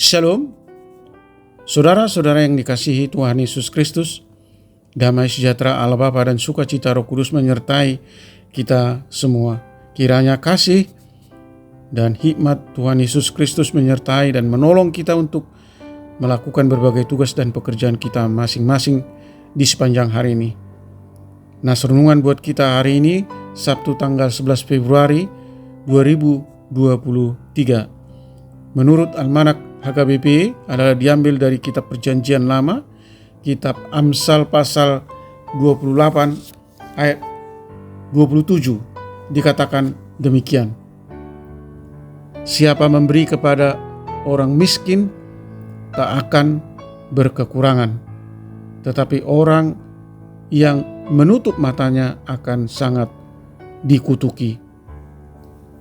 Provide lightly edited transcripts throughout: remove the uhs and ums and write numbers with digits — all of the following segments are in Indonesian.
Shalom, saudara-saudara yang dikasihi Tuhan Yesus Kristus. Damai sejahtera Allah Bapa dan sukacita Roh Kudus menyertai kita semua. Kiranya kasih dan hikmat Tuhan Yesus Kristus menyertai dan menolong kita untuk melakukan berbagai tugas dan pekerjaan kita masing-masing di sepanjang hari ini. Nas renungan buat kita hari ini, Sabtu tanggal 11 Februari 2023. Menurut Almanak HKBP adalah diambil dari kitab Perjanjian Lama, kitab Amsal pasal 28 ayat 27, dikatakan demikian. Siapa memberi kepada orang miskin tak akan berkekurangan, tetapi orang yang menutup matanya akan sangat dikutuki.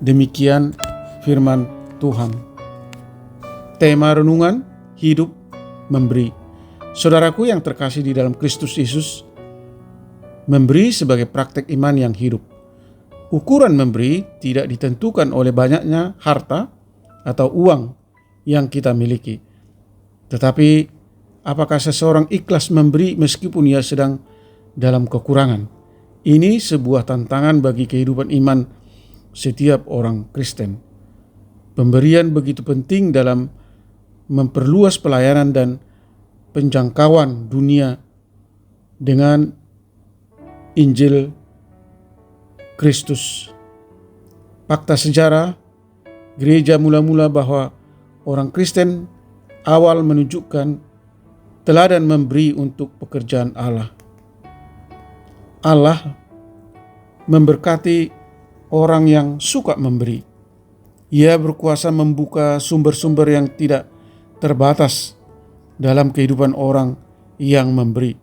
Demikian firman Tuhan. Tema renungan, hidup memberi. Saudaraku yang terkasih di dalam Kristus Yesus, memberi sebagai praktek iman yang hidup. Ukuran memberi tidak ditentukan oleh banyaknya harta atau uang yang kita miliki. Tetapi apakah seseorang ikhlas memberi meskipun ia sedang dalam kekurangan? Ini sebuah tantangan bagi kehidupan iman setiap orang Kristen. Pemberian begitu penting dalam memperluas pelayanan dan penjangkauan dunia dengan Injil Kristus. Fakta sejarah gereja mula-mula bahwa orang Kristen awal menunjukkan teladan memberi untuk pekerjaan Allah. Allah memberkati orang yang suka memberi. Ia berkuasa membuka sumber-sumber yang tidak terbatas dalam kehidupan orang yang memberi.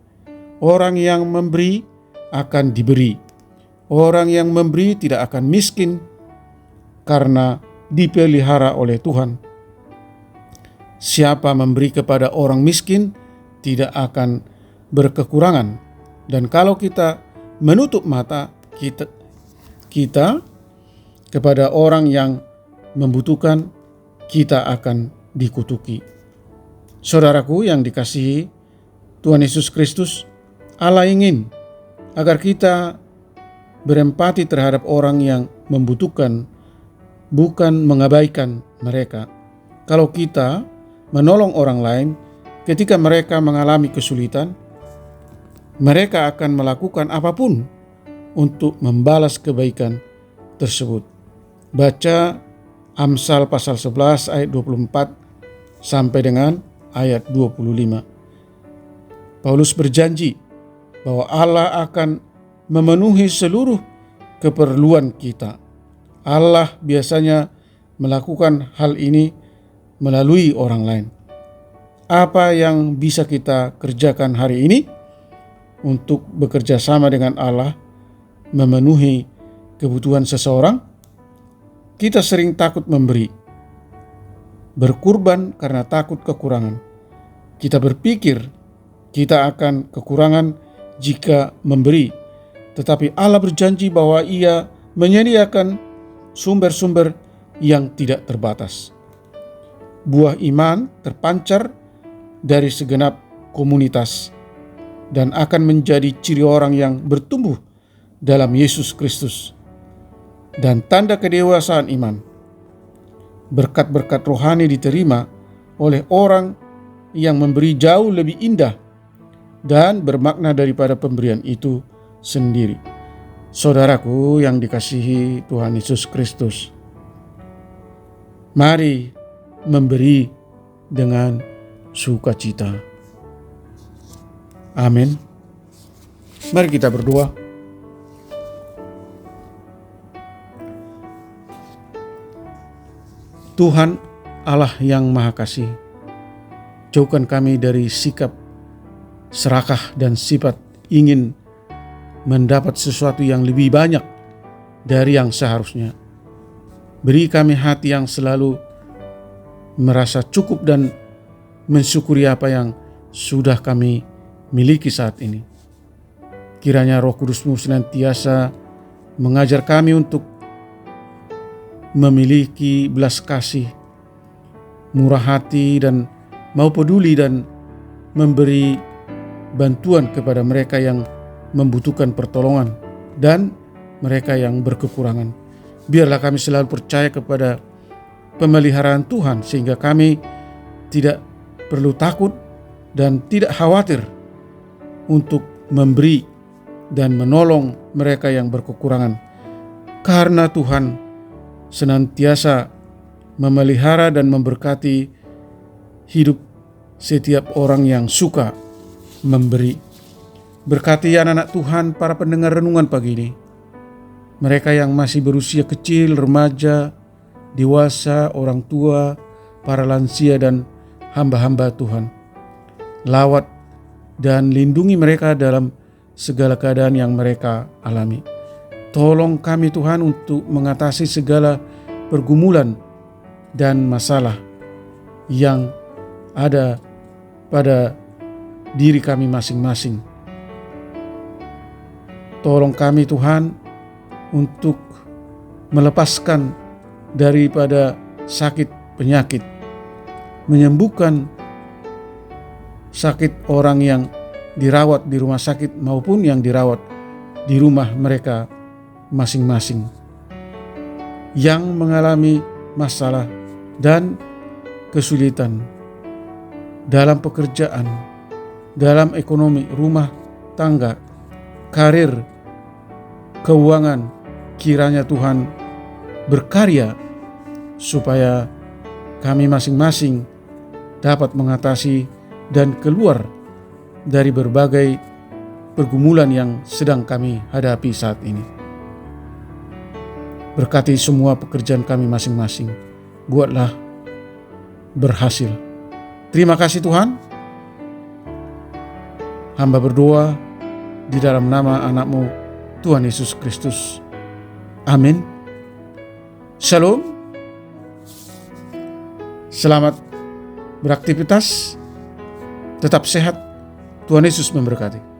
Orang yang memberi akan diberi. Orang yang memberi tidak akan miskin karena dipelihara oleh Tuhan. Siapa memberi kepada orang miskin tidak akan berkekurangan. Dan kalau kita menutup mata kita kepada orang yang membutuhkan, kita akan dikutuki. Saudaraku yang dikasihi Tuhan Yesus Kristus, Allah ingin agar kita berempati terhadap orang yang membutuhkan, bukan mengabaikan mereka. Kalau kita menolong orang lain ketika mereka mengalami kesulitan, mereka akan melakukan apapun untuk membalas kebaikan tersebut. Baca Amsal pasal 11 ayat 24 sampai dengan ayat 25. Paulus berjanji bahwa Allah akan memenuhi seluruh keperluan kita. Allah biasanya melakukan hal ini melalui orang lain. Apa yang bisa kita kerjakan hari ini untuk bekerja sama dengan Allah memenuhi kebutuhan seseorang? Kita sering takut memberi, berkurban karena takut kekurangan. Kita berpikir kita akan kekurangan jika memberi, tetapi Allah berjanji bahwa Ia menyediakan sumber-sumber yang tidak terbatas. Buah iman terpancar dari segenap komunitas dan akan menjadi ciri orang yang bertumbuh dalam Yesus Kristus dan tanda kedewasaan iman. Berkat-berkat rohani diterima oleh orang yang memberi jauh lebih indah dan bermakna daripada pemberian itu sendiri. Saudaraku yang dikasihi Tuhan Yesus Kristus, mari memberi dengan sukacita. Amin. Mari kita berdoa. Tuhan Allah yang Maha Kasih, jauhkan kami dari sikap serakah dan sifat ingin mendapat sesuatu yang lebih banyak dari yang seharusnya. Beri kami hati yang selalu merasa cukup dan mensyukuri apa yang sudah kami miliki saat ini. Kiranya Roh Kudus-Mu senantiasa mengajar kami untuk memiliki belas kasih, murah hati dan mau peduli dan memberi bantuan kepada mereka yang membutuhkan pertolongan dan mereka yang berkekurangan. Biarlah kami selalu percaya kepada pemeliharaan Tuhan sehingga kami tidak perlu takut dan tidak khawatir untuk memberi dan menolong mereka yang berkekurangan. Karena Tuhan senantiasa memelihara dan memberkati hidup setiap orang yang suka memberi. Berkati anak-anak Tuhan, para pendengar renungan pagi ini. Mereka yang masih berusia kecil, remaja, dewasa, orang tua, para lansia dan hamba-hamba Tuhan. Lawat dan lindungi mereka dalam segala keadaan yang mereka alami. Tolong kami Tuhan untuk mengatasi segala pergumulan dan masalah yang ada pada diri kami masing-masing. Tolong kami Tuhan untuk melepaskan daripada sakit penyakit, menyembuhkan sakit orang yang dirawat di rumah sakit maupun yang dirawat di rumah mereka masing-masing, yang mengalami masalah dan kesulitan dalam pekerjaan, dalam ekonomi, rumah tangga, karir, keuangan. Kiranya Tuhan berkarya supaya kami masing-masing dapat mengatasi dan keluar dari berbagai pergumulan yang sedang kami hadapi saat ini. Berkati semua pekerjaan kami masing-masing. Buatlah berhasil. Terima kasih Tuhan. Hamba berdoa di dalam nama anak-Mu Tuhan Yesus Kristus. Amin. Shalom. Selamat beraktivitas. Tetap sehat. Tuhan Yesus memberkati.